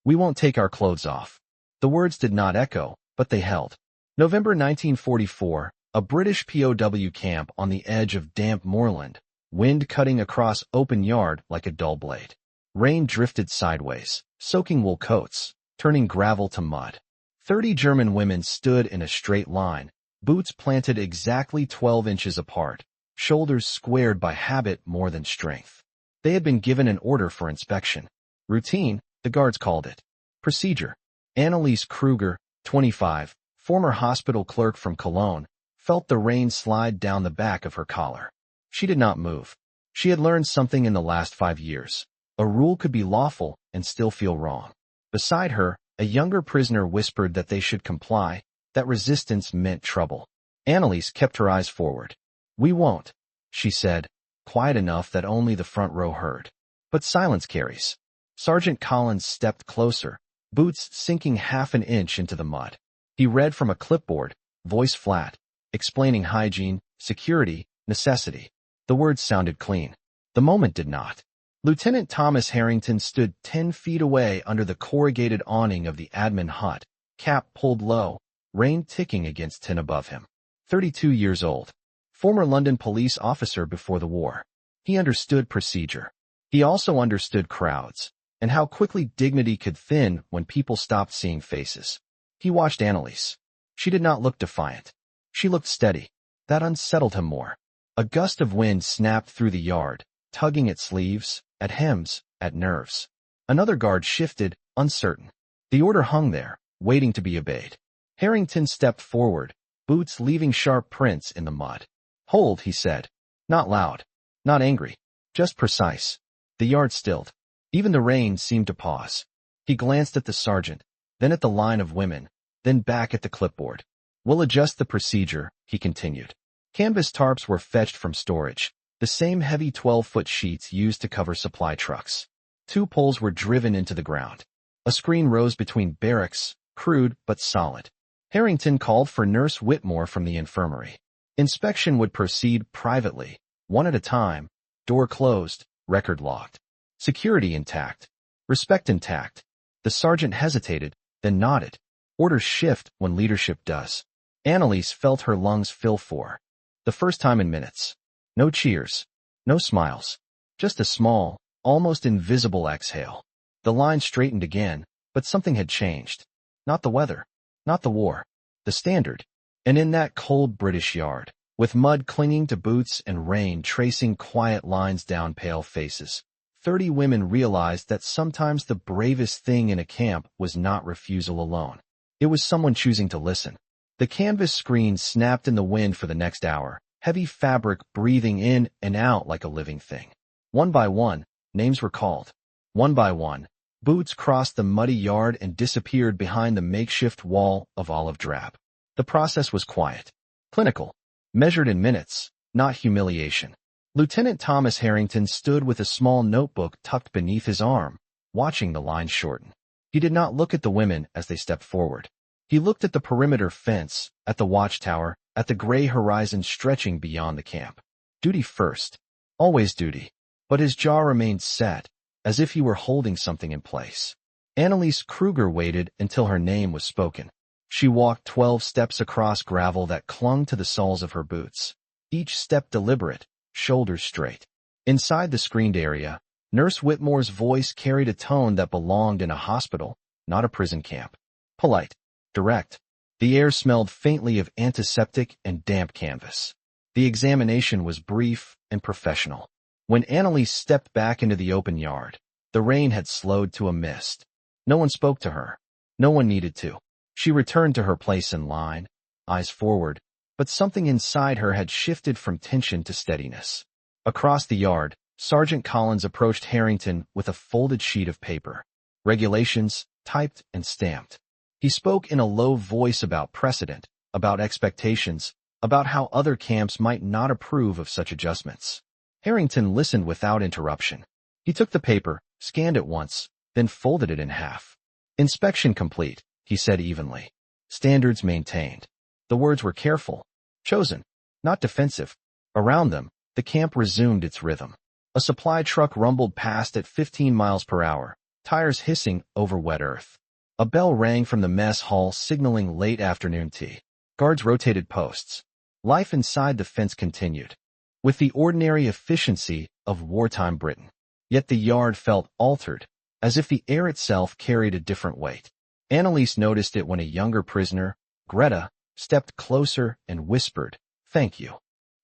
We won't take our clothes off. The words did not echo, but they held. November 1944, a British POW camp on the edge of damp moorland, wind cutting across open yard like a dull blade. Rain drifted sideways, soaking wool coats, turning gravel to mud. 30 German women stood in a straight line, boots planted exactly 12 inches apart, shoulders squared by habit more than strength. They had been given an order for inspection. Routine, the guards called it. Procedure. Anneliese Kruger, 25, former hospital clerk from Cologne, felt the rain slide down the back of her collar. She did not move. She had learned something in the last 5 years. A rule could be lawful and still feel wrong. Beside her, a younger prisoner whispered that they should comply, that resistance meant trouble. Anneliese kept her eyes forward. "We won't," she said, quiet enough that only the front row heard. But silence carries. Sergeant Collins stepped closer, boots sinking half an inch into the mud. He read from a clipboard, voice flat, explaining hygiene, security, necessity. The words sounded clean. The moment did not. Lieutenant Thomas Harrington stood 10 feet away under the corrugated awning of the admin hut, cap pulled low, rain ticking against tin above him. 32 years old. Former London police officer before the war. He understood procedure. He also understood crowds, and how quickly dignity could thin when people stopped seeing faces. He watched Anneliese. She did not look defiant. She looked steady. That unsettled him more. A gust of wind snapped through the yard, tugging at sleeves, at hems, at nerves. Another guard shifted, uncertain. The order hung there, waiting to be obeyed. Harrington stepped forward, boots leaving sharp prints in the mud. "Hold," he said. Not loud, not angry, just precise. The yard stilled. Even the rain seemed to pause. He glanced at the sergeant, then at the line of women, then back at the clipboard. "We'll adjust the procedure," he continued. Canvas tarps were fetched from storage, the same heavy 12-foot sheets used to cover supply trucks. 2 poles were driven into the ground. A screen rose between barracks, crude but solid. Harrington called for Nurse Whitmore from the infirmary. Inspection would proceed privately, one at a time, door closed, record locked. Security intact. Respect intact. The sergeant hesitated, then nodded. Orders shift when leadership does. Anneliese felt her lungs fill for the first time in minutes. No cheers. No smiles. Just a small, almost invisible exhale. The line straightened again, but something had changed. Not the weather. Not the war. The standard. And in that cold British yard, with mud clinging to boots and rain tracing quiet lines down pale faces, 30 women realized that sometimes the bravest thing in a camp was not refusal alone. It was someone choosing to listen. The canvas screen snapped in the wind for the next hour, heavy fabric breathing in and out like a living thing. One by one, names were called. One by one, boots crossed the muddy yard and disappeared behind the makeshift wall of olive drab. The process was quiet, clinical, measured in minutes, not humiliation. Lieutenant Thomas Harrington stood with a small notebook tucked beneath his arm, watching the line shorten. He did not look at the women as they stepped forward. He looked at the perimeter fence, at the watchtower, at the gray horizon stretching beyond the camp. Duty first. Always duty. But his jaw remained set, as if he were holding something in place. Anneliese Kruger waited until her name was spoken. She walked 12 steps across gravel that clung to the soles of her boots. Each step deliberate, shoulders straight. Inside the screened area, Nurse Whitmore's voice carried a tone that belonged in a hospital, not a prison camp. Polite. Direct. The air smelled faintly of antiseptic and damp canvas. The examination was brief and professional. When Anneliese stepped back into the open yard, the rain had slowed to a mist. No one spoke to her. No one needed to. She returned to her place in line, eyes forward, but something inside her had shifted from tension to steadiness. Across the yard, Sergeant Collins approached Harrington with a folded sheet of paper. Regulations, typed and stamped. He spoke in a low voice about precedent, about expectations, about how other camps might not approve of such adjustments. Harrington listened without interruption. He took the paper, scanned it once, then folded it in half. Inspection complete, he said evenly. Standards maintained. The words were careful, chosen, not defensive. Around them, the camp resumed its rhythm. A supply truck rumbled past at 15 miles per hour, tires hissing over wet earth. A bell rang from the mess hall signaling late afternoon tea. Guards rotated posts. Life inside the fence continued, with the ordinary efficiency of wartime Britain. Yet the yard felt altered, as if the air itself carried a different weight. Annalise noticed it when a younger prisoner, Greta, stepped closer and whispered, "Thank you."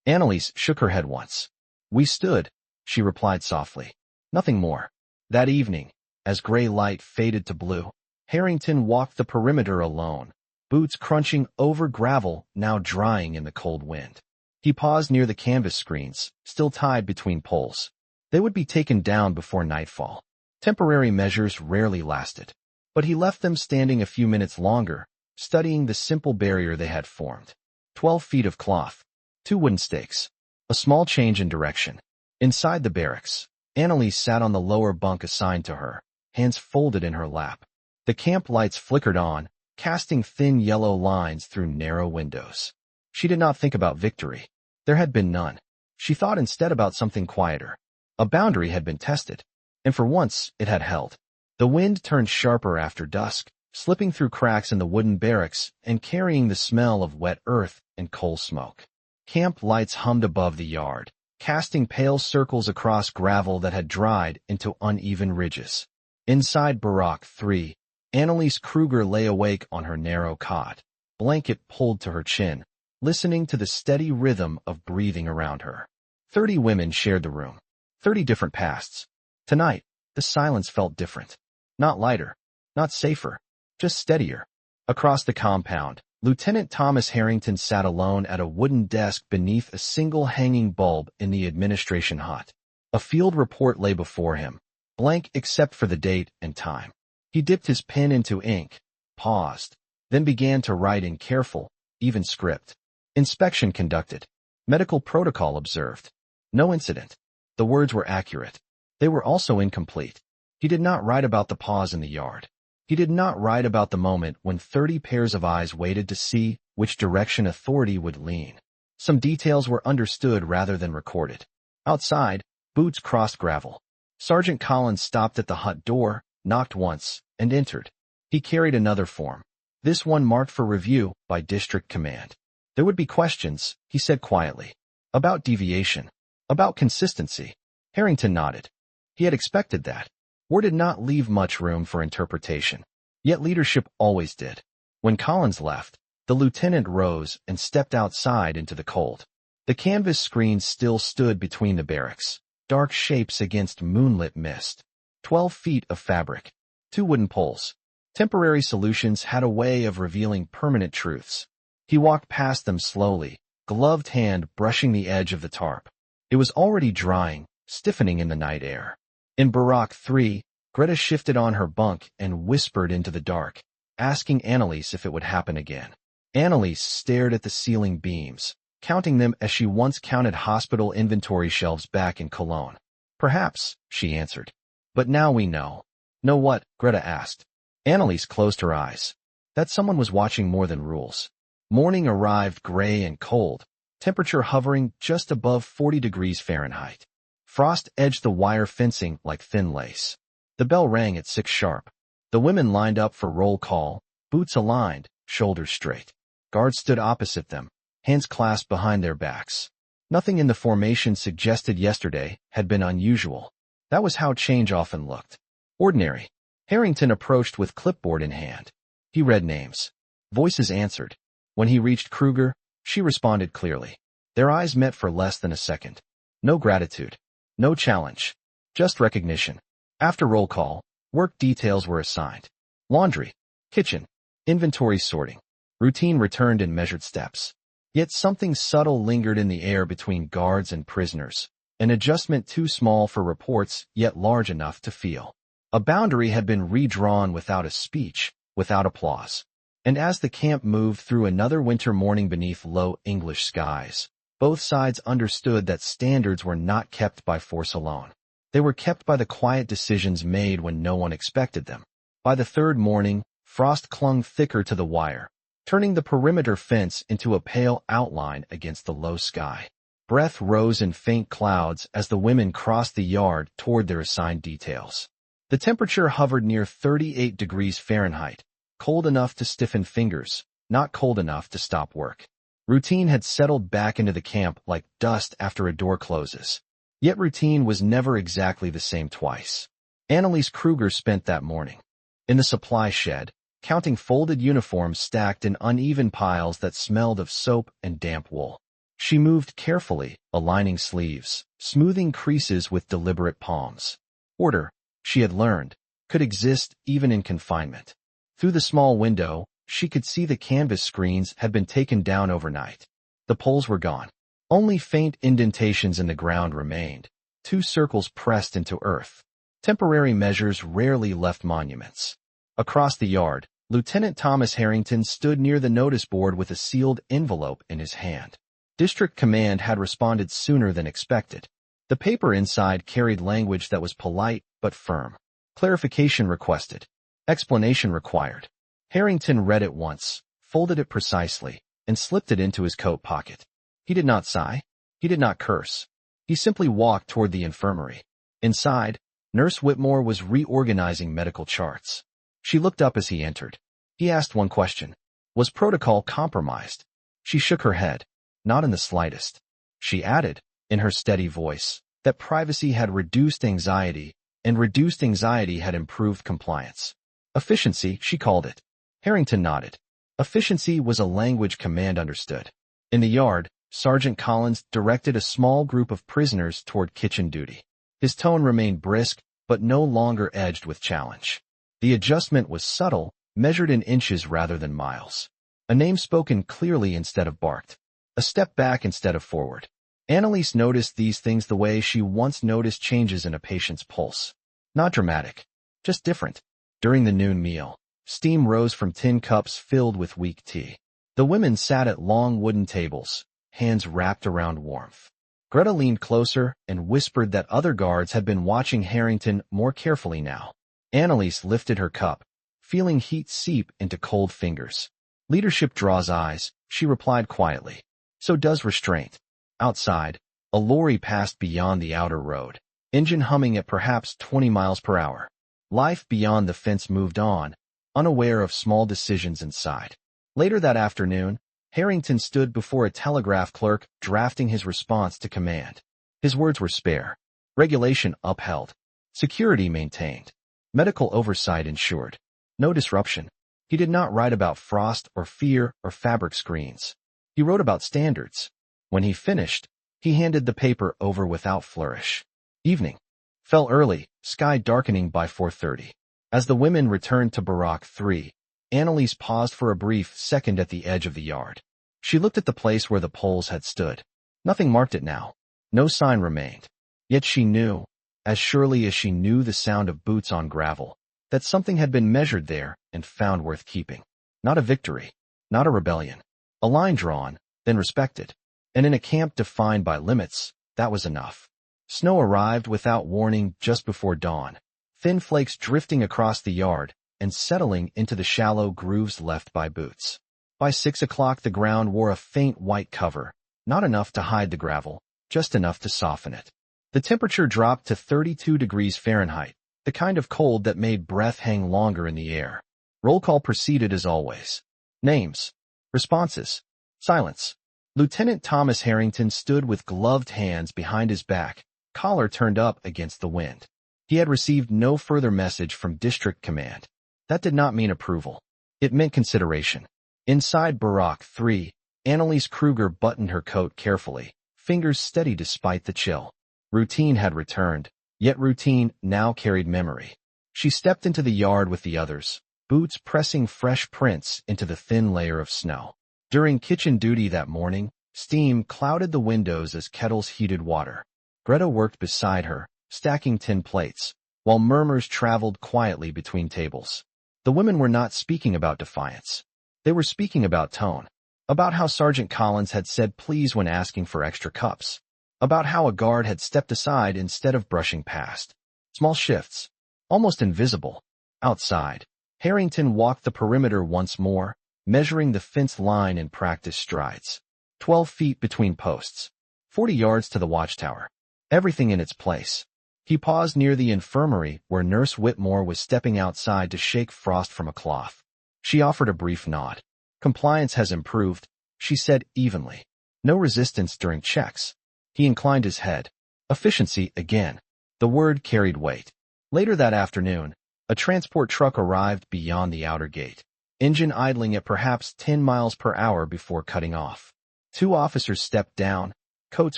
Annalise shook her head once. "We stood," she replied softly. "Nothing more." That evening, as gray light faded to blue, Harrington walked the perimeter alone, boots crunching over gravel now drying in the cold wind. He paused near the canvas screens, still tied between poles. They would be taken down before nightfall. Temporary measures rarely lasted, but he left them standing a few minutes longer, studying the simple barrier they had formed. 12 feet of cloth, 2 wooden stakes, a small change in direction. Inside the barracks, Annalise sat on the lower bunk assigned to her, hands folded in her lap. The camp lights flickered on, casting thin yellow lines through narrow windows. She did not think about victory. There had been none. She thought instead about something quieter. A boundary had been tested, and for once it had held. The wind turned sharper after dusk, slipping through cracks in the wooden barracks and carrying the smell of wet earth and coal smoke. Camp lights hummed above the yard, casting pale circles across gravel that had dried into uneven ridges. Inside Barack 3, Annalise Kruger lay awake on her narrow cot, blanket pulled to her chin, listening to the steady rhythm of breathing around her. 30 women shared the room. 30 different pasts. Tonight, the silence felt different. Not lighter, not safer, just steadier. Across the compound, Lieutenant Thomas Harrington sat alone at a wooden desk beneath a single hanging bulb in the administration hut. A field report lay before him, blank except for the date and time. He dipped his pen into ink, paused, then began to write in careful, even script. Inspection conducted. Medical protocol observed. No incident. The words were accurate. They were also incomplete. He did not write about the pause in the yard. He did not write about the moment when 30 pairs of eyes waited to see which direction authority would lean. Some details were understood rather than recorded. Outside, boots crossed gravel. Sergeant Collins stopped at the hut door, knocked once, and entered. He carried another form, this one marked for review by District Command. There would be questions, he said quietly, about deviation, about consistency. Harrington nodded. He had expected that. War did not leave much room for interpretation, yet leadership always did. When Collins left, the lieutenant rose and stepped outside into the cold. The canvas screens still stood between the barracks, dark shapes against moonlit mist. 12 feet of fabric, 2 wooden poles. Temporary solutions had a way of revealing permanent truths. He walked past them slowly, gloved hand brushing the edge of the tarp. It was already drying, stiffening in the night air. In Barack 3, Greta shifted on her bunk and whispered into the dark, asking Annalise if it would happen again. Annalise stared at the ceiling beams, counting them as she once counted hospital inventory shelves back in Cologne. "Perhaps," she answered. "But now we know." "Know what?" Greta asked. Annalise closed her eyes. That someone was watching more than rules. Morning arrived gray and cold, temperature hovering just above 40 degrees Fahrenheit. Frost edged the wire fencing like thin lace. The bell rang at 6 sharp. The women lined up for roll call, boots aligned, shoulders straight. Guards stood opposite them, hands clasped behind their backs. Nothing in the formation suggested yesterday had been unusual. That was how change often looked. Ordinary. Harrington approached with clipboard in hand. He read names. Voices answered. When he reached Kruger, she responded clearly. Their eyes met for less than a second. No gratitude. No challenge. Just recognition. After roll call, work details were assigned. Laundry. Kitchen. Inventory sorting. Routine returned in measured steps. Yet something subtle lingered in the air between guards and prisoners. An adjustment too small for reports, yet large enough to feel. A boundary had been redrawn without a speech, without applause. And as the camp moved through another winter morning beneath low English skies, both sides understood that standards were not kept by force alone. They were kept by the quiet decisions made when no one expected them. By the third morning, frost clung thicker to the wire, turning the perimeter fence into a pale outline against the low sky. Breath rose in faint clouds as the women crossed the yard toward their assigned details. The temperature hovered near 38 degrees Fahrenheit, cold enough to stiffen fingers, not cold enough to stop work. Routine had settled back into the camp like dust after a door closes. Yet routine was never exactly the same twice. Annalise Kruger spent that morning in the supply shed, counting folded uniforms stacked in uneven piles that smelled of soap and damp wool. She moved carefully, aligning sleeves, smoothing creases with deliberate palms. Order, she had learned, could exist even in confinement. Through the small window, she could see the canvas screens had been taken down overnight. The poles were gone. Only faint indentations in the ground remained, 2 circles pressed into earth. Temporary measures rarely left monuments. Across the yard, Lieutenant Thomas Harrington stood near the notice board with a sealed envelope in his hand. District Command had responded sooner than expected. The paper inside carried language that was polite but firm. Clarification requested. Explanation required. Harrington read it once, folded it precisely, and slipped it into his coat pocket. He did not sigh. He did not curse. He simply walked toward the infirmary. Inside, Nurse Whitmore was reorganizing medical charts. She looked up as he entered. He asked one question. Was protocol compromised? She shook her head. Not in the slightest. She added, in her steady voice, that privacy had reduced anxiety, and reduced anxiety had improved compliance. Efficiency, she called it. Harrington nodded. Efficiency was a language Command understood. In the yard, Sergeant Collins directed a small group of prisoners toward kitchen duty. His tone remained brisk, but no longer edged with challenge. The adjustment was subtle, measured in inches rather than miles. A name spoken clearly instead of barked. A step back instead of forward. Annalise noticed these things the way she once noticed changes in a patient's pulse. Not dramatic, just different. During the noon meal, steam rose from tin cups filled with weak tea. The women sat at long wooden tables, hands wrapped around warmth. Greta leaned closer and whispered that other guards had been watching Harrington more carefully now. Annalise lifted her cup, feeling heat seep into cold fingers. Leadership draws eyes, she replied quietly. So does restraint. Outside, a lorry passed beyond the outer road, engine humming at perhaps 20 miles per hour. Life beyond the fence moved on, unaware of small decisions inside. Later that afternoon, Harrington stood before a telegraph clerk drafting his response to command. His words were spare. Regulation upheld. Security maintained. Medical oversight ensured. No disruption. He did not write about frost or fear or fabric screens. He wrote about standards. When he finished, he handed the paper over without flourish. Evening. Fell early, sky darkening by 4:30. As the women returned to Barrack 3, Annalise paused for a brief second at the edge of the yard. She looked at the place where the poles had stood. Nothing marked it now. No sign remained. Yet she knew, as surely as she knew the sound of boots on gravel, that something had been measured there and found worth keeping. Not a victory. Not a rebellion. A line drawn, then respected. And in a camp defined by limits, that was enough. Snow arrived without warning just before dawn, thin flakes drifting across the yard and settling into the shallow grooves left by boots. By 6 o'clock the ground wore a faint white cover, not enough to hide the gravel, just enough to soften it. The temperature dropped to 32 degrees Fahrenheit, the kind of cold that made breath hang longer in the air. Roll call proceeded as always. Names. Responses. Silence. Lieutenant Thomas Harrington stood with gloved hands behind his back, collar turned up against the wind. He had received no further message from District Command. That did not mean approval. It meant consideration. Inside Barrack 3, Annalise Kruger buttoned her coat carefully, fingers steady despite the chill. Routine had returned, yet routine now carried memory. She stepped into the yard with the others, boots pressing fresh prints into the thin layer of snow. During kitchen duty that morning, steam clouded the windows as kettles heated water. Greta worked beside her, stacking tin plates, while murmurs traveled quietly between tables. The women were not speaking about defiance. They were speaking about tone, about how Sergeant Collins had said please when asking for extra cups, about how a guard had stepped aside instead of brushing past. Small shifts, almost invisible. Outside, Harrington walked the perimeter once more, measuring the fence line in practice strides. 12 feet between posts. 40 yards to the watchtower. Everything in its place. He paused near the infirmary where Nurse Whitmore was stepping outside to shake frost from a cloth. She offered a brief nod. "Compliance has improved," she said evenly. "No resistance during checks." He inclined his head. "Efficiency again." The word carried weight. Later that afternoon, a transport truck arrived beyond the outer gate, engine idling at perhaps 10 miles per hour before cutting off. 2 officers stepped down, coats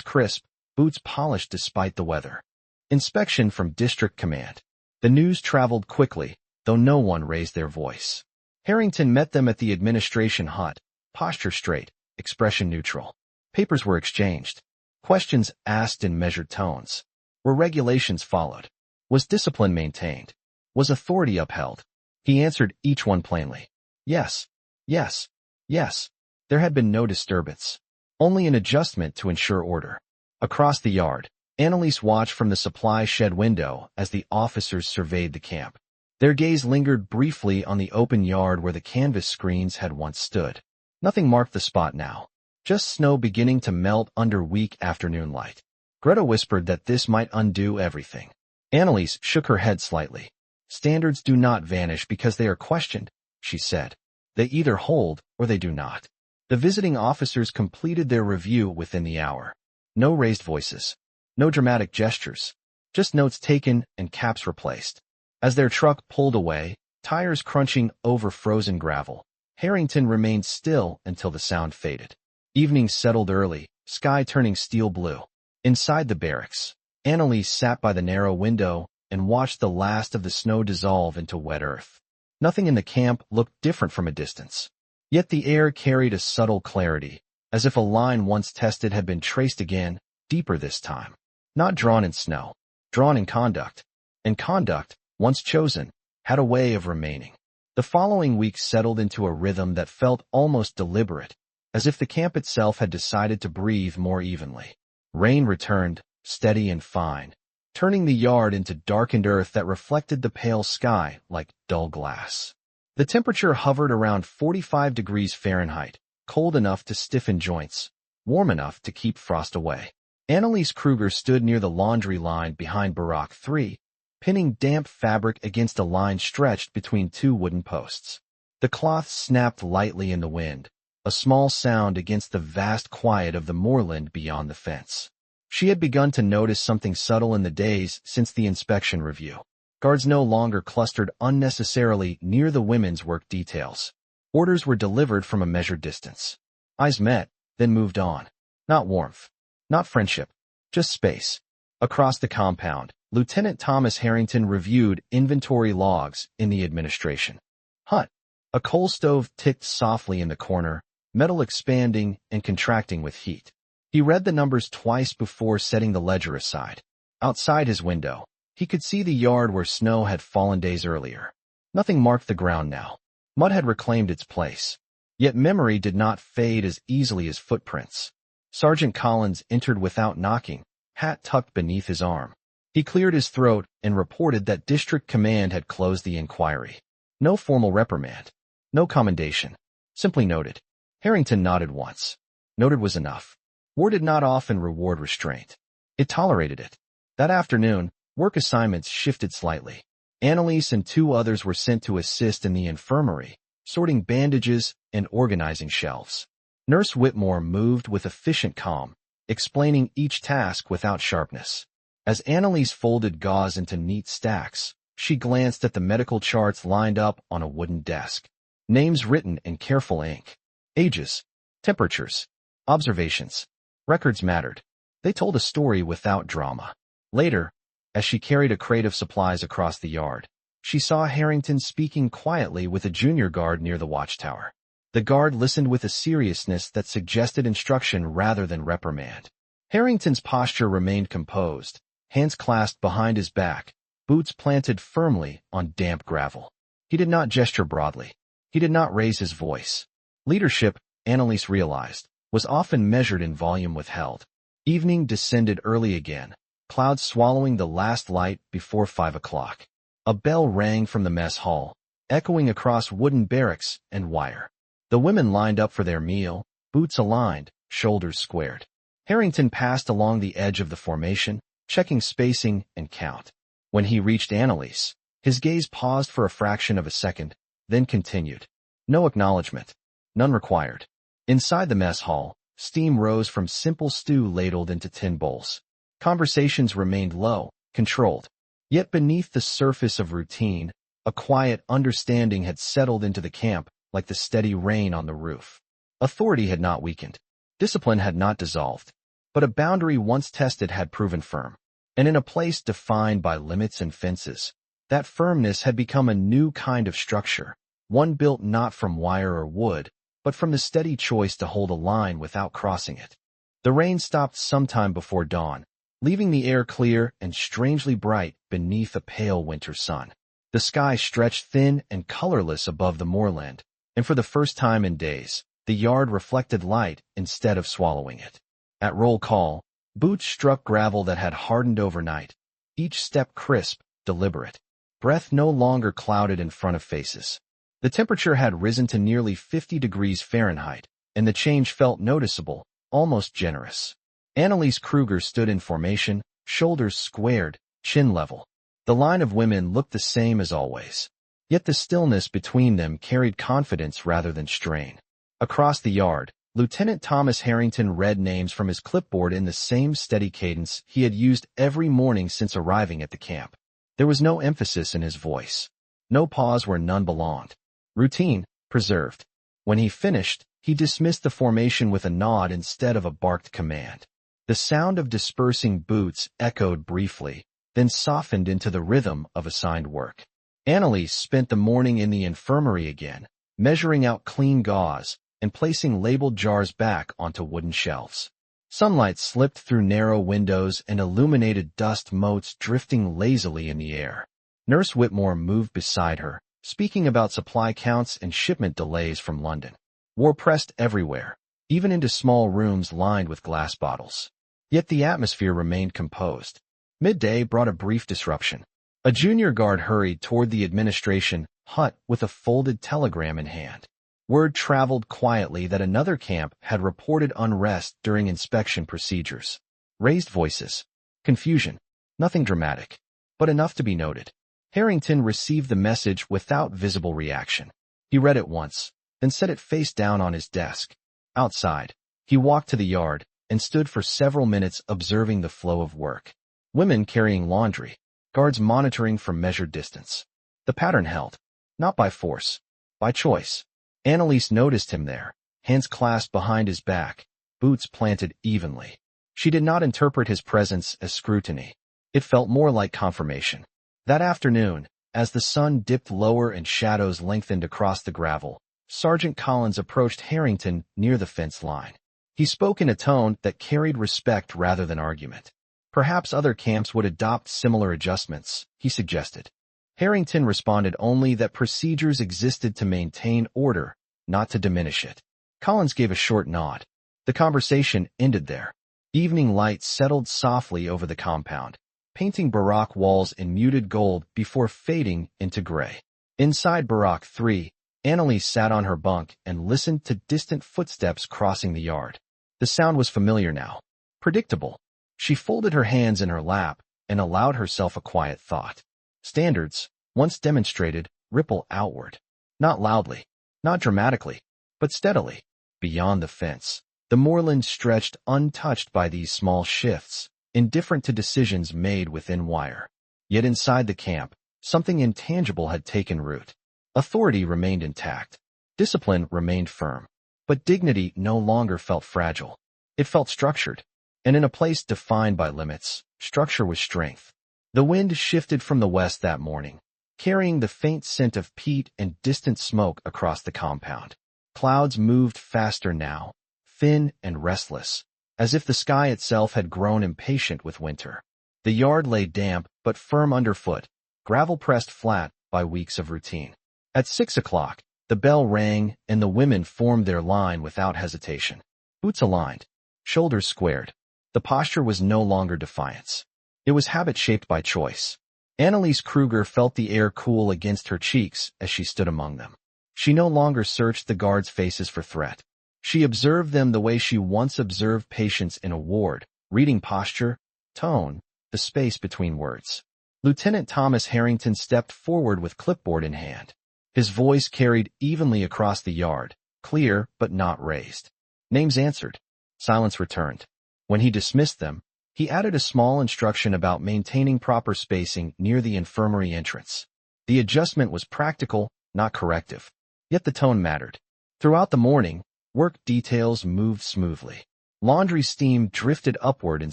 crisp, boots polished despite the weather. Inspection from District Command. The news traveled quickly, though no one raised their voice. Harrington met them at the administration hut, posture straight, expression neutral. Papers were exchanged. Questions asked in measured tones. Were regulations followed? Was discipline maintained? Was authority upheld? He answered each one plainly. Yes, yes, yes. There had been no disturbance. Only an adjustment to ensure order. Across the yard, Annalise watched from the supply shed window as the officers surveyed the camp. Their gaze lingered briefly on the open yard where the canvas screens had once stood. Nothing marked the spot now. Just snow beginning to melt under weak afternoon light. Greta whispered that this might undo everything. Annalise shook her head slightly. "Standards do not vanish because they are questioned," she said. "They either hold or they do not." The visiting officers completed their review within the hour. No raised voices. No dramatic gestures. Just notes taken and caps replaced. As their truck pulled away, tires crunching over frozen gravel, Harrington remained still until the sound faded. Evening settled early, sky turning steel blue. Inside the barracks, Annalise sat by the narrow window and watched the last of the snow dissolve into wet earth. Nothing in the camp looked different from a distance. Yet the air carried a subtle clarity, as if a line once tested had been traced again, deeper this time. Not drawn in snow, drawn in conduct. And conduct, once chosen, had a way of remaining. The following week settled into a rhythm that felt almost deliberate, as if the camp itself had decided to breathe more evenly. Rain returned, steady and fine, turning the yard into darkened earth that reflected the pale sky like dull glass. The temperature hovered around 45 degrees Fahrenheit, cold enough to stiffen joints, warm enough to keep frost away. Annalise Kruger stood near the laundry line behind Barack 3, pinning damp fabric against a line stretched between 2 wooden posts. The cloth snapped lightly in the wind, a small sound against the vast quiet of the moorland beyond the fence. She had begun to notice something subtle in the days since the inspection review. Guards no longer clustered unnecessarily near the women's work details. Orders were delivered from a measured distance. Eyes met, then moved on. Not warmth. Not friendship. Just space. Across the compound, Lieutenant Thomas Harrington reviewed inventory logs in the administration hut. A coal stove ticked softly in the corner, metal expanding and contracting with heat. He read the numbers twice before setting the ledger aside. Outside his window, he could see the yard where snow had fallen days earlier. Nothing marked the ground now. Mud had reclaimed its place. Yet memory did not fade as easily as footprints. Sergeant Collins entered without knocking, hat tucked beneath his arm. He cleared his throat and reported that District Command had closed the inquiry. No formal reprimand. No commendation. Simply noted. Harrington nodded once. Noted was enough. War did not often reward restraint. It tolerated it. That afternoon, work assignments shifted slightly. Annalise and 2 others were sent to assist in the infirmary, sorting bandages and organizing shelves. Nurse Whitmore moved with efficient calm, explaining each task without sharpness. As Annalise folded gauze into neat stacks, she glanced at the medical charts lined up on a wooden desk. Names written in careful ink. Ages, temperatures, observations. Records mattered. They told a story without drama. Later, as she carried a crate of supplies across the yard, she saw Harrington speaking quietly with a junior guard near the watchtower. The guard listened with a seriousness that suggested instruction rather than reprimand. Harrington's posture remained composed, hands clasped behind his back, boots planted firmly on damp gravel. He did not gesture broadly. He did not raise his voice. Leadership, Annalise realized, was often measured in volume withheld. Evening descended early again, clouds swallowing the last light before 5 o'clock. A bell rang from the mess hall, echoing across wooden barracks and wire. The women lined up for their meal, boots aligned, shoulders squared. Harrington passed along the edge of the formation, checking spacing and count. When he reached Annalise, his gaze paused for a fraction of a second, then continued. No acknowledgement. None required. Inside the mess hall, steam rose from simple stew ladled into tin bowls. Conversations remained low, controlled. Yet beneath the surface of routine, a quiet understanding had settled into the camp like the steady rain on the roof. Authority had not weakened. Discipline had not dissolved. But a boundary once tested had proven firm. And in a place defined by limits and fences, that firmness had become a new kind of structure, one built not from wire or wood, but from the steady choice to hold a line without crossing it. The rain stopped sometime before dawn, leaving the air clear and strangely bright beneath a pale winter sun. The sky stretched thin and colorless above the moorland, and for the first time in days, the yard reflected light instead of swallowing it. At roll call, boots struck gravel that had hardened overnight, each step crisp, deliberate. Breath no longer clouded in front of faces. The temperature had risen to nearly 50 degrees Fahrenheit, and the change felt noticeable, almost generous. Annalise Kruger stood in formation, shoulders squared, chin level. The line of women looked the same as always. Yet the stillness between them carried confidence rather than strain. Across the yard, Lieutenant Thomas Harrington read names from his clipboard in the same steady cadence he had used every morning since arriving at the camp. There was no emphasis in his voice. No pause where none belonged. Routine, preserved. When he finished, he dismissed the formation with a nod instead of a barked command. The sound of dispersing boots echoed briefly, then softened into the rhythm of assigned work. Annalise spent the morning in the infirmary again, measuring out clean gauze and placing labeled jars back onto wooden shelves. Sunlight slipped through narrow windows and illuminated dust motes drifting lazily in the air. Nurse Whitmore moved beside her, speaking about supply counts and shipment delays from London. War pressed everywhere, even into small rooms lined with glass bottles. Yet the atmosphere remained composed. Midday brought a brief disruption. A junior guard hurried toward the administration hut with a folded telegram in hand. Word traveled quietly that another camp had reported unrest during inspection procedures. Raised voices. Confusion. Nothing dramatic, but enough to be noted. Harrington received the message without visible reaction. He read it once, then set it face down on his desk. Outside, he walked to the yard and stood for several minutes observing the flow of work. Women carrying laundry, guards monitoring from measured distance. The pattern held, not by force, by choice. Annalise noticed him there, hands clasped behind his back, boots planted evenly. She did not interpret his presence as scrutiny. It felt more like confirmation. That afternoon, as the sun dipped lower and shadows lengthened across the gravel, Sergeant Collins approached Harrington near the fence line. He spoke in a tone that carried respect rather than argument. Perhaps other camps would adopt similar adjustments, he suggested. Harrington responded only that procedures existed to maintain order, not to diminish it. Collins gave a short nod. The conversation ended there. Evening light settled softly over the compound, painting Barak walls in muted gold before fading into gray. Inside Barak 3, Annalise sat on her bunk and listened to distant footsteps crossing the yard. The sound was familiar now, predictable. She folded her hands in her lap and allowed herself a quiet thought. Standards, once demonstrated, ripple outward. Not loudly, not dramatically, but steadily. Beyond the fence, the moorland stretched untouched by these small shifts, indifferent to decisions made within wire. Yet inside the camp, something intangible had taken root. Authority remained intact. Discipline remained firm. But dignity no longer felt fragile. It felt structured. And in a place defined by limits, structure was strength. The wind shifted from the west that morning, carrying the faint scent of peat and distant smoke across the compound. Clouds moved faster now, thin and restless, as if the sky itself had grown impatient with winter. The yard lay damp but firm underfoot, gravel pressed flat by weeks of routine. At 6 o'clock, the bell rang and the women formed their line without hesitation. Boots aligned, shoulders squared. The posture was no longer defiance. It was habit shaped by choice. Annalise Kruger felt the air cool against her cheeks as she stood among them. She no longer searched the guards' faces for threat. She observed them the way she once observed patients in a ward, reading posture, tone, the space between words. Lieutenant Thomas Harrington stepped forward with clipboard in hand. His voice carried evenly across the yard, clear but not raised. Names answered. Silence returned. When he dismissed them, he added a small instruction about maintaining proper spacing near the infirmary entrance. The adjustment was practical, not corrective. Yet the tone mattered. Throughout the morning, work details moved smoothly. Laundry steam drifted upward in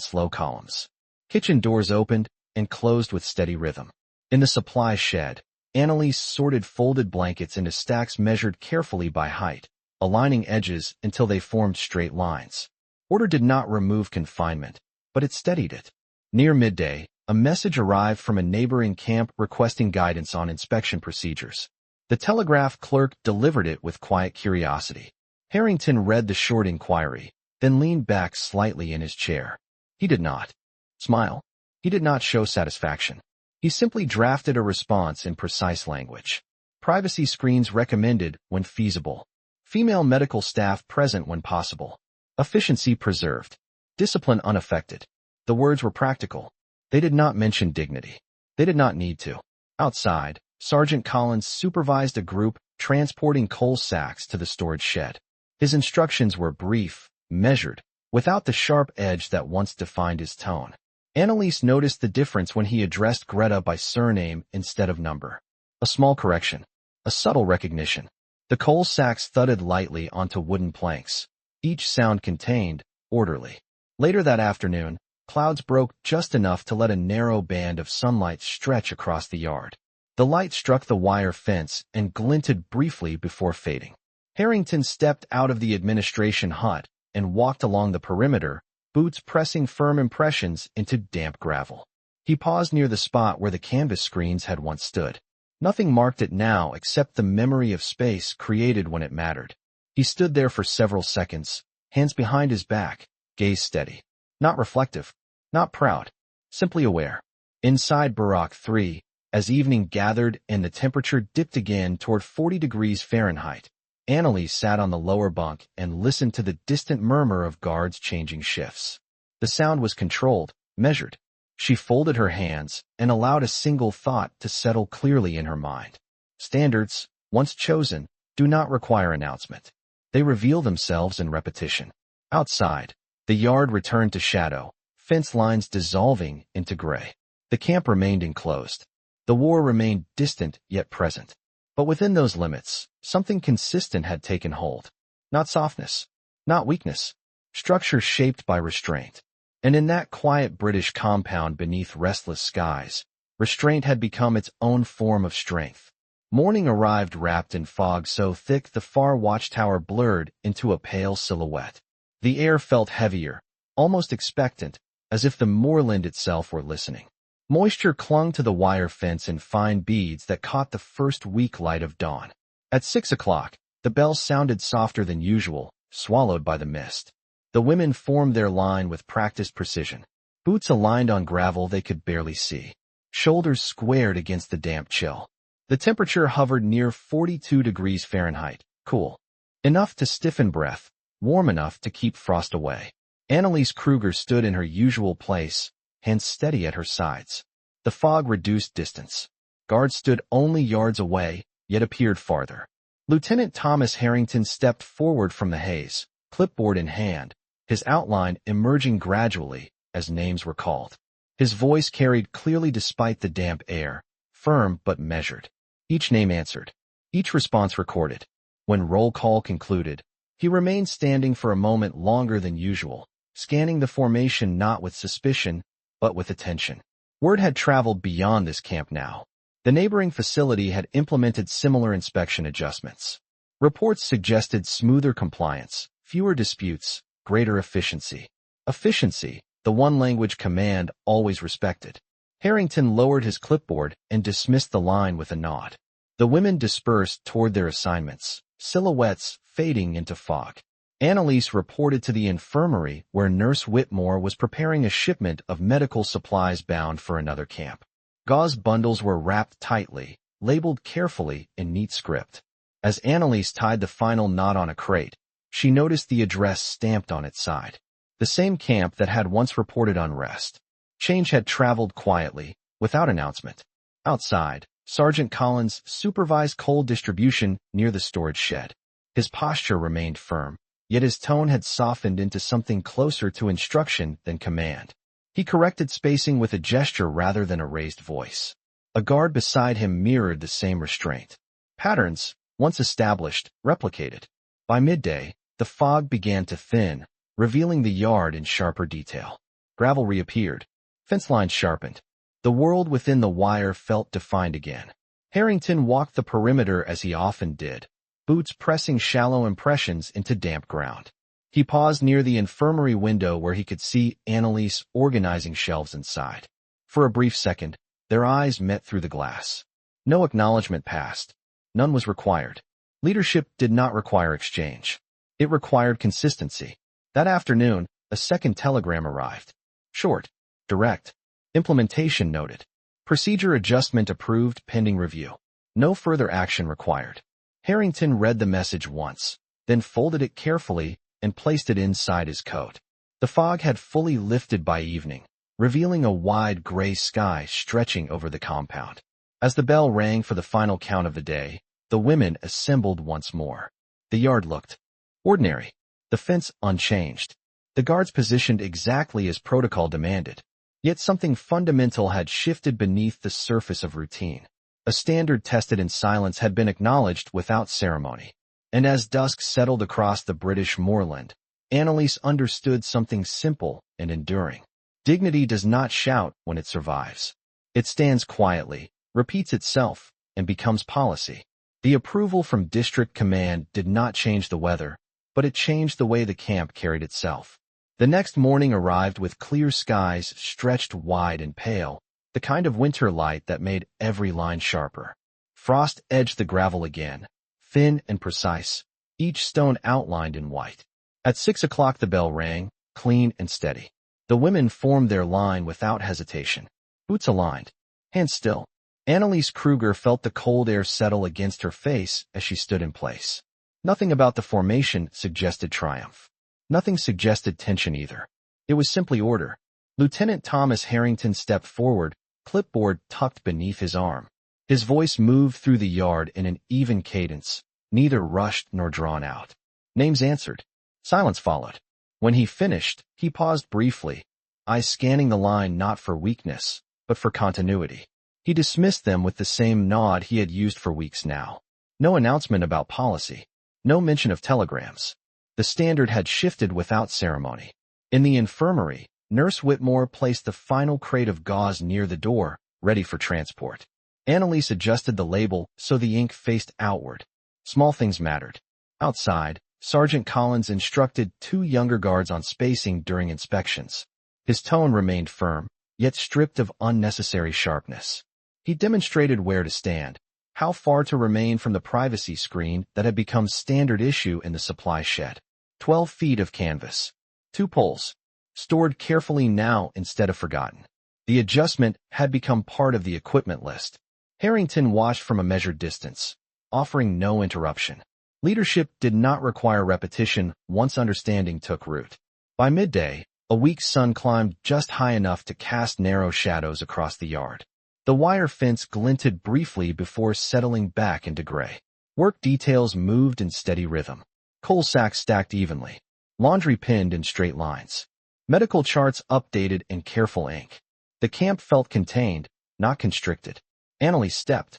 slow columns. Kitchen doors opened and closed with steady rhythm. In the supply shed, Annalise sorted folded blankets into stacks measured carefully by height, aligning edges until they formed straight lines. Order did not remove confinement, but it steadied it. Near midday, a message arrived from a neighboring camp requesting guidance on inspection procedures. The telegraph clerk delivered it with quiet curiosity. Harrington read the short inquiry, then leaned back slightly in his chair. He did not smile. He did not show satisfaction. He simply drafted a response in precise language. Privacy screens recommended when feasible. Female medical staff present when possible. Efficiency preserved. Discipline unaffected. The words were practical. They did not mention dignity. They did not need to. Outside, Sergeant Collins supervised a group transporting coal sacks to the storage shed. His instructions were brief, measured, without the sharp edge that once defined his tone. Annalise noticed the difference when he addressed Greta by surname instead of number. A small correction. A subtle recognition. The coal sacks thudded lightly onto wooden planks. Each sound contained, orderly. Later that afternoon, clouds broke just enough to let a narrow band of sunlight stretch across the yard. The light struck the wire fence and glinted briefly before fading. Harrington stepped out of the administration hut and walked along the perimeter, boots pressing firm impressions into damp gravel. He paused near the spot where the canvas screens had once stood. Nothing marked it now except the memory of space created when it mattered. He stood there for several seconds, hands behind his back, gaze steady. Not reflective, not proud, simply aware. Inside Barak 3, as evening gathered and the temperature dipped again toward 40 degrees Fahrenheit, Annalise sat on the lower bunk and listened to the distant murmur of guards changing shifts. The sound was controlled, measured. She folded her hands and allowed a single thought to settle clearly in her mind. Standards, once chosen, do not require announcement. They reveal themselves in repetition. Outside, the yard returned to shadow, fence lines dissolving into gray. The camp remained enclosed. The war remained distant yet present. But within those limits, something consistent had taken hold. Not softness, not weakness, structure shaped by restraint. And in that quiet British compound beneath restless skies, restraint had become its own form of strength. Morning arrived wrapped in fog so thick the far watchtower blurred into a pale silhouette. The air felt heavier, almost expectant, as if the moorland itself were listening. Moisture clung to the wire fence in fine beads that caught the first weak light of dawn. At 6 o'clock, the bells sounded softer than usual, swallowed by the mist. The women formed their line with practiced precision. Boots aligned on gravel they could barely see. Shoulders squared against the damp chill. The temperature hovered near 42 degrees Fahrenheit, cool. Enough to stiffen breath, warm enough to keep frost away. Annalise Kruger stood in her usual place, hands steady at her sides. The fog reduced distance. Guards stood only yards away, yet appeared farther. Lieutenant Thomas Harrington stepped forward from the haze, clipboard in hand, his outline emerging gradually as names were called. His voice carried clearly despite the damp air, firm but measured. Each name answered. Each response recorded. When roll call concluded, he remained standing for a moment longer than usual, scanning the formation not with suspicion, but with attention. Word had traveled beyond this camp now. The neighboring facility had implemented similar inspection adjustments. Reports suggested smoother compliance, fewer disputes, greater efficiency. Efficiency, the one language command always respected. Harrington lowered his clipboard and dismissed the line with a nod. The women dispersed toward their assignments, silhouettes fading into fog. Annalise reported to the infirmary where Nurse Whitmore was preparing a shipment of medical supplies bound for another camp. Gauze bundles were wrapped tightly, labeled carefully in neat script. As Annalise tied the final knot on a crate, she noticed the address stamped on its side. The same camp that had once reported unrest. Change had traveled quietly, without announcement. Outside, Sergeant Collins supervised coal distribution near the storage shed. His posture remained firm, yet his tone had softened into something closer to instruction than command. He corrected spacing with a gesture rather than a raised voice. A guard beside him mirrored the same restraint. Patterns, once established, replicated. By midday, the fog began to thin, revealing the yard in sharper detail. Gravel reappeared. Fence lines sharpened. The world within the wire felt defined again. Harrington walked the perimeter as he often did, boots pressing shallow impressions into damp ground. He paused near the infirmary window where he could see Annalise organizing shelves inside. For a brief second, their eyes met through the glass. No acknowledgement passed. None was required. Leadership did not require exchange. It required consistency. That afternoon, a second telegram arrived. Short, direct. Implementation noted. Procedure adjustment approved pending review. No further action required. Harrington read the message once, then folded it carefully and placed it inside his coat. The fog had fully lifted by evening, revealing a wide gray sky stretching over the compound. As the bell rang for the final count of the day, the women assembled once more. The yard looked ordinary, the fence unchanged, the guards positioned exactly as protocol demanded. Yet something fundamental had shifted beneath the surface of routine. A standard tested in silence had been acknowledged without ceremony. And as dusk settled across the British moorland, Annalise understood something simple and enduring. Dignity does not shout when it survives. It stands quietly, repeats itself, and becomes policy. The approval from district command did not change the weather, but it changed the way the camp carried itself. The next morning arrived with clear skies stretched wide and pale, the kind of winter light that made every line sharper. Frost edged the gravel again, thin and precise, each stone outlined in white. At 6 o'clock the bell rang, clean and steady. The women formed their line without hesitation. Boots aligned, hands still. Annalise Kruger felt the cold air settle against her face as she stood in place. Nothing about the formation suggested triumph. Nothing suggested tension either. It was simply order. Lieutenant Thomas Harrington stepped forward, clipboard tucked beneath his arm. His voice moved through the yard in an even cadence, neither rushed nor drawn out. Names answered. Silence followed. When he finished, he paused briefly, eyes scanning the line not for weakness, but for continuity. He dismissed them with the same nod he had used for weeks now. No announcement about policy. No mention of telegrams. The standard had shifted without ceremony. In the infirmary, Nurse Whitmore placed the final crate of gauze near the door, ready for transport. Annalise adjusted the label so the ink faced outward. Small things mattered. Outside, Sergeant Collins instructed 2 younger guards on spacing during inspections. His tone remained firm, yet stripped of unnecessary sharpness. He demonstrated where to stand, how far to remain from the privacy screen that had become standard issue in the supply shed. 12 feet of canvas. 2 poles. Stored carefully now instead of forgotten. The adjustment had become part of the equipment list. Harrington watched from a measured distance, offering no interruption. Leadership did not require repetition once understanding took root. By midday, a weak sun climbed just high enough to cast narrow shadows across the yard. The wire fence glinted briefly before settling back into gray. Work details moved in steady rhythm. Coal sacks stacked evenly. Laundry pinned in straight lines. Medical charts updated in careful ink. The camp felt contained, not constricted. Annalise stepped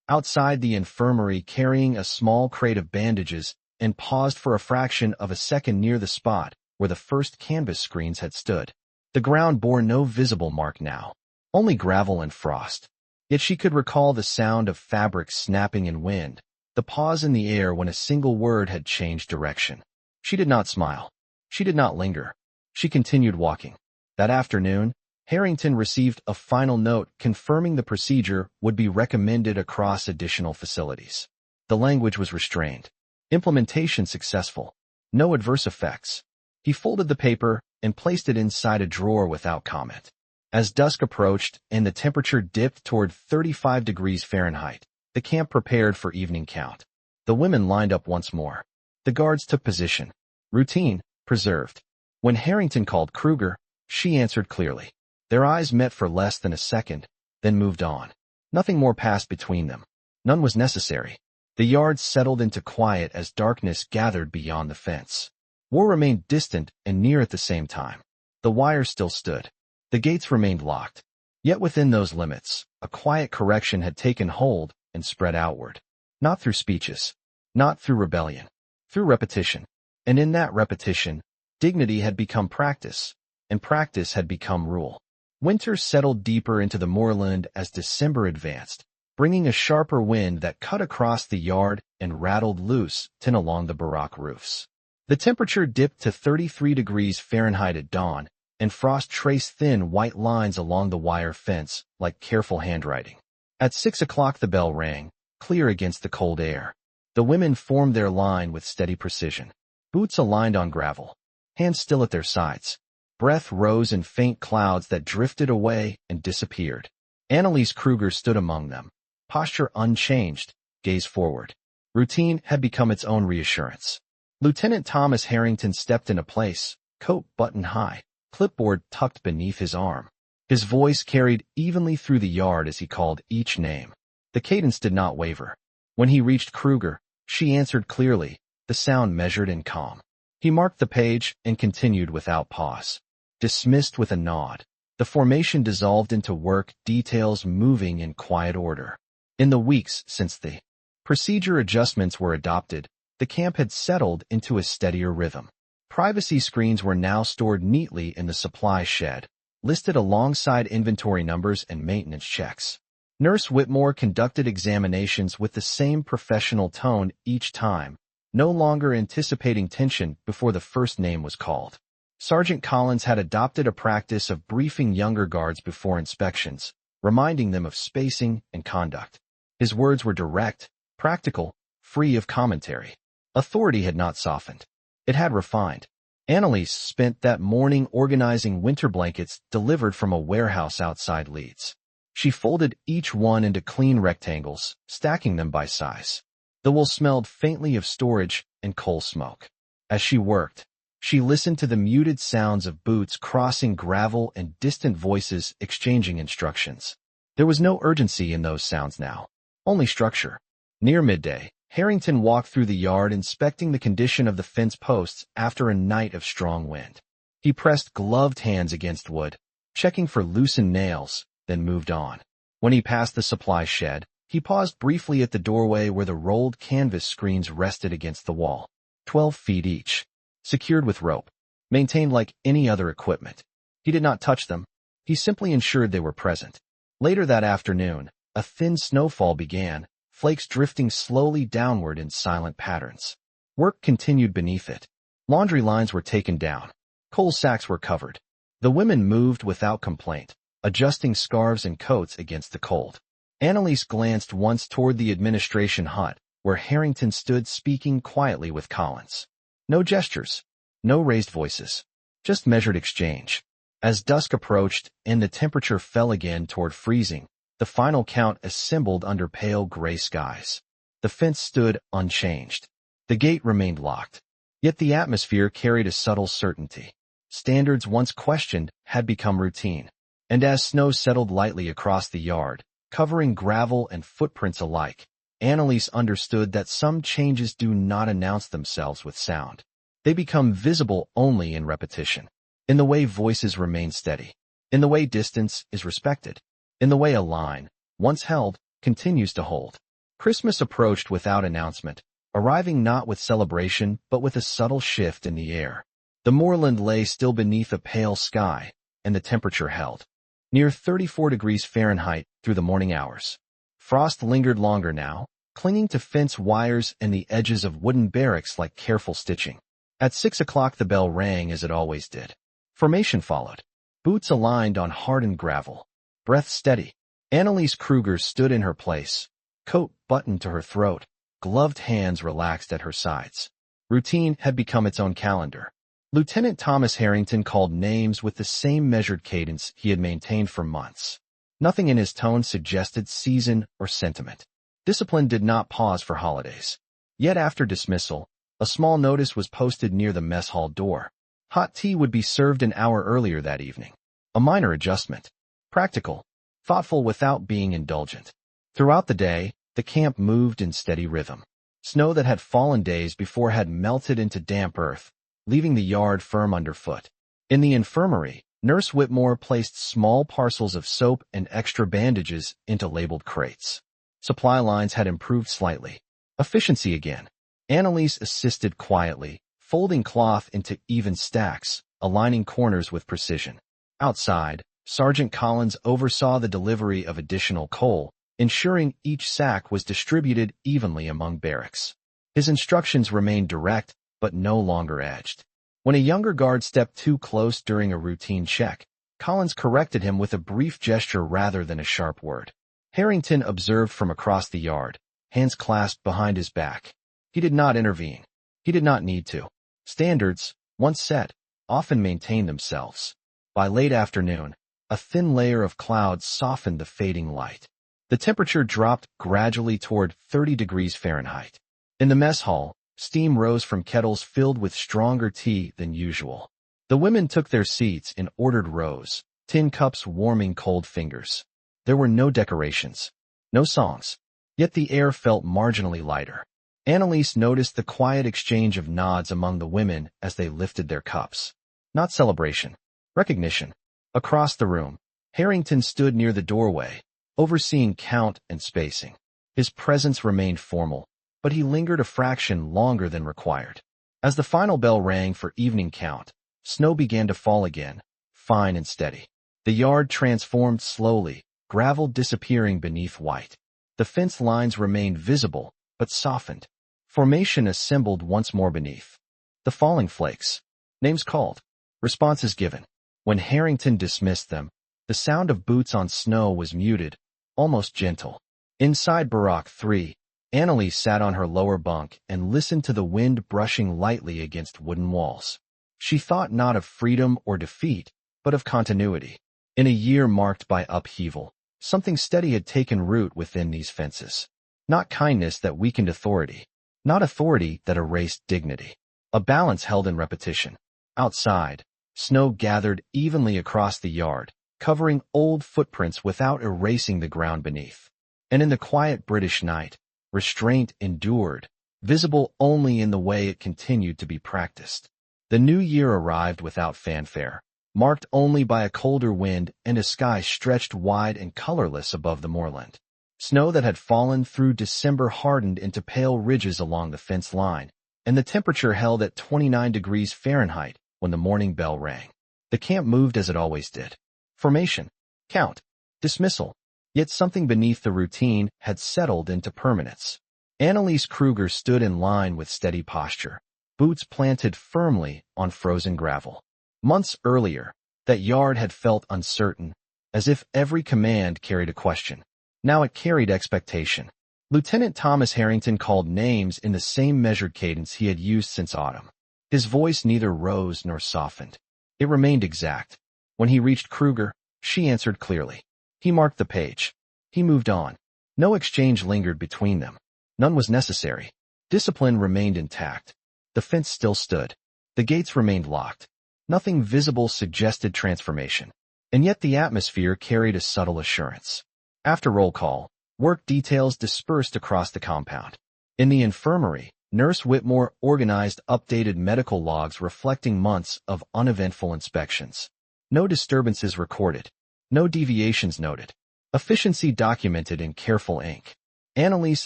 outside the infirmary carrying a small crate of bandages and paused for a fraction of a second near the spot where the first canvas screens had stood. The ground bore no visible mark now, only gravel and frost. Yet she could recall the sound of fabric snapping in wind, the pause in the air when a single word had changed direction. She did not smile. She did not linger. She continued walking. That afternoon, Harrington received a final note confirming the procedure would be recommended across additional facilities. The language was restrained. Implementation successful. No adverse effects. He folded the paper and placed it inside a drawer without comment. As dusk approached and the temperature dipped toward 35 degrees Fahrenheit, the camp prepared for evening count. The women lined up once more. The guards took position. Routine preserved. When Harrington called Kruger, she answered clearly. Their eyes met for less than a second, then moved on. Nothing more passed between them. None was necessary. The yard settled into quiet as darkness gathered beyond the fence. War remained distant and near at the same time. The wires still stood. The gates remained locked. Yet within those limits, a quiet correction had taken hold and spread outward. Not through speeches. Not through rebellion. Through repetition. And in that repetition, dignity had become practice, and practice had become rule. Winter settled deeper into the moorland as December advanced, bringing a sharper wind that cut across the yard and rattled loose tin along the barack roofs. The temperature dipped to 33 degrees Fahrenheit at dawn, and frost traced thin white lines along the wire fence like careful handwriting. At 6 o'clock the bell rang, clear against the cold air. The women formed their line with steady precision. Boots aligned on gravel, hands still at their sides. Breath rose in faint clouds that drifted away and disappeared. Annalise Kruger stood among them, posture unchanged, gaze forward. Routine had become its own reassurance. Lieutenant Thomas Harrington stepped into place, coat buttoned high, clipboard tucked beneath his arm. His voice carried evenly through the yard as he called each name. The cadence did not waver. When he reached Kruger, she answered clearly, the sound measured and calm. He marked the page and continued without pause. Dismissed with a nod. The formation dissolved into work, details moving in quiet order. In the weeks since the procedure adjustments were adopted, the camp had settled into a steadier rhythm. Privacy screens were now stored neatly in the supply shed, listed alongside inventory numbers and maintenance checks. Nurse Whitmore conducted examinations with the same professional tone each time, no longer anticipating tension before the first name was called. Sergeant Collins had adopted a practice of briefing younger guards before inspections, reminding them of spacing and conduct. His words were direct, practical, free of commentary. Authority had not softened. It had refined. Annalise spent that morning organizing winter blankets delivered from a warehouse outside Leeds. She folded each one into clean rectangles, stacking them by size. The wool smelled faintly of storage and coal smoke. As she worked, she listened to the muted sounds of boots crossing gravel and distant voices exchanging instructions. There was no urgency in those sounds now, only structure. Near midday, Harrington walked through the yard inspecting the condition of the fence posts after a night of strong wind. He pressed gloved hands against wood, checking for loosened nails, then moved on. When he passed the supply shed, he paused briefly at the doorway where the rolled canvas screens rested against the wall, 12 feet each, secured with rope, maintained like any other equipment. He did not touch them. He simply ensured they were present. Later that afternoon, a thin snowfall began, flakes drifting slowly downward in silent patterns. Work continued beneath it. Laundry lines were taken down. Coal sacks were covered. The women moved without complaint, adjusting scarves and coats against the cold. Annalise glanced once toward the administration hut, where Harrington stood speaking quietly with Collins. No gestures, no raised voices, just measured exchange. As dusk approached and the temperature fell again toward freezing, the final count assembled under pale gray skies. The fence stood unchanged. The gate remained locked. Yet the atmosphere carried a subtle certainty. Standards once questioned had become routine. And as snow settled lightly across the yard, covering gravel and footprints alike, Annalise understood that some changes do not announce themselves with sound. They become visible only in repetition. In the way voices remain steady. In the way distance is respected. In the way a line, once held, continues to hold. Christmas approached without announcement, arriving not with celebration but with a subtle shift in the air. The moorland lay still beneath a pale sky, and the temperature held. Near 34 degrees Fahrenheit through the morning hours. Frost lingered longer now, clinging to fence wires and the edges of wooden barracks like careful stitching. At 6 o'clock the bell rang as it always did. Formation followed. Boots aligned on hardened gravel. Breath steady. Annalise Kruger stood in her place, coat buttoned to her throat, gloved hands relaxed at her sides. Routine had become its own calendar. Lieutenant Thomas Harrington called names with the same measured cadence he had maintained for months. Nothing in his tone suggested season or sentiment. Discipline did not pause for holidays. Yet after dismissal, a small notice was posted near the mess hall door. Hot tea would be served an hour earlier that evening. A minor adjustment. Practical. Thoughtful without being indulgent. Throughout the day, the camp moved in steady rhythm. Snow that had fallen days before had melted into damp earth, leaving the yard firm underfoot. In the infirmary, Nurse Whitmore placed small parcels of soap and extra bandages into labeled crates. Supply lines had improved slightly. Efficiency again. Annalise assisted quietly, folding cloth into even stacks, aligning corners with precision. Outside, Sergeant Collins oversaw the delivery of additional coal, ensuring each sack was distributed evenly among barracks. His instructions remained direct, but no longer edged. When a younger guard stepped too close during a routine check, Collins corrected him with a brief gesture rather than a sharp word. Harrington observed from across the yard, hands clasped behind his back. He did not intervene. He did not need to. Standards, once set, often maintain themselves. By late afternoon, a thin layer of clouds softened the fading light. The temperature dropped gradually toward 30 degrees Fahrenheit. In the mess hall, steam rose from kettles filled with stronger tea than usual. The women took their seats in ordered rows, tin cups warming cold fingers. There were no decorations, no songs, yet the air felt marginally lighter. Annalise noticed the quiet exchange of nods among the women as they lifted their cups. Not celebration, recognition. Across the room, Harrington stood near the doorway, overseeing count and spacing. His presence remained formal, but he lingered a fraction longer than required. As the final bell rang for evening count, snow began to fall again, fine and steady. The yard transformed slowly, gravel disappearing beneath white. The fence lines remained visible, but softened. Formation assembled once more beneath. The falling flakes. Names called. Responses given. When Harrington dismissed them, the sound of boots on snow was muted, almost gentle. Inside Barack 3, Annalise sat on her lower bunk and listened to the wind brushing lightly against wooden walls. She thought not of freedom or defeat, but of continuity. In a year marked by upheaval, something steady had taken root within these fences. Not kindness that weakened authority, not authority that erased dignity. A balance held in repetition. Outside, snow gathered evenly across the yard, covering old footprints without erasing the ground beneath. And in the quiet British night, restraint endured, visible only in the way it continued to be practiced. The new year arrived without fanfare, marked only by a colder wind and a sky stretched wide and colorless above the moorland. Snow that had fallen through December hardened into pale ridges along the fence line, and the temperature held at 29 degrees Fahrenheit when the morning bell rang. The camp moved as it always did. Formation, count, dismissal. Yet something beneath the routine had settled into permanence. Annalise Kruger stood in line with steady posture, boots planted firmly on frozen gravel. Months earlier, that yard had felt uncertain, as if every command carried a question. Now it carried expectation. Lieutenant Thomas Harrington called names in the same measured cadence he had used since autumn. His voice neither rose nor softened. It remained exact. When he reached Kruger, she answered clearly. He marked the page. He moved on. No exchange lingered between them. None was necessary. Discipline remained intact. The fence still stood. The gates remained locked. Nothing visible suggested transformation. And yet the atmosphere carried a subtle assurance. After roll call, work details dispersed across the compound. In the infirmary, Nurse Whitmore organized updated medical logs reflecting months of uneventful inspections. No disturbances recorded. No deviations noted. Efficiency documented in careful ink. Annalise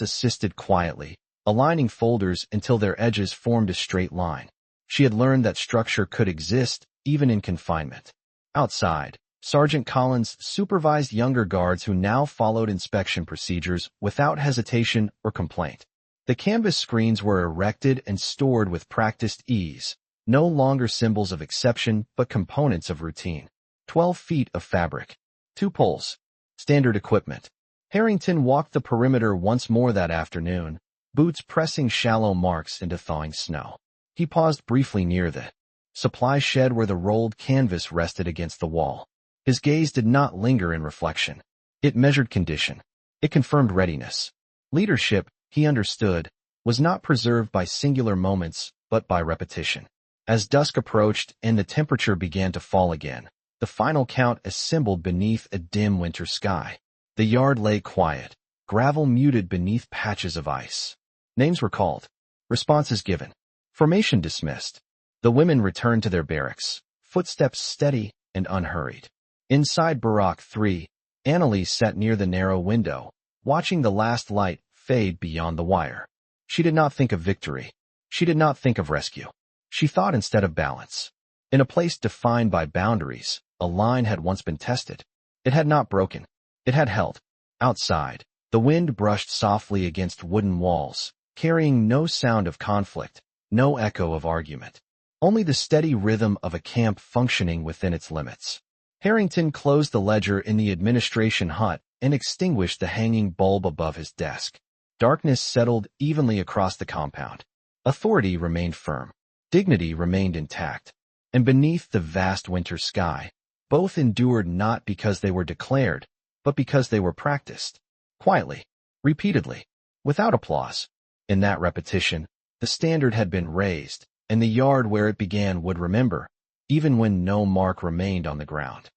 assisted quietly, aligning folders until their edges formed a straight line. She had learned that structure could exist even in confinement. Outside, Sergeant Collins supervised younger guards who now followed inspection procedures without hesitation or complaint. The canvas screens were erected and stored with practiced ease, no longer symbols of exception but components of routine. 12 feet of fabric. 2 poles. Standard equipment. Harrington walked the perimeter once more that afternoon, boots pressing shallow marks into thawing snow. He paused briefly near the supply shed where the rolled canvas rested against the wall. His gaze did not linger in reflection. It measured condition. It confirmed readiness. Leadership, he understood, was not preserved by singular moments, but by repetition. As dusk approached and the temperature began to fall again, The final count assembled beneath a dim winter sky. The yard lay quiet, gravel muted beneath patches of ice. Names were called. Responses given. Formation dismissed. The women returned to their barracks, footsteps steady and unhurried. Inside Barak 3, Annalise sat near the narrow window, watching the last light fade beyond the wire. She did not think of victory. She did not think of rescue. She thought instead of balance. In a place defined by boundaries, a line had once been tested. It had not broken. It had held. Outside, the wind brushed softly against wooden walls, carrying no sound of conflict, no echo of argument. Only the steady rhythm of a camp functioning within its limits. Harrington closed the ledger in the administration hut and extinguished the hanging bulb above his desk. Darkness settled evenly across the compound. Authority remained firm. Dignity remained intact. And beneath the vast winter sky, both endured not because they were declared, but because they were practiced. Quietly, repeatedly, without applause. In that repetition, the standard had been raised, and the yard where it began would remember, even when no mark remained on the ground.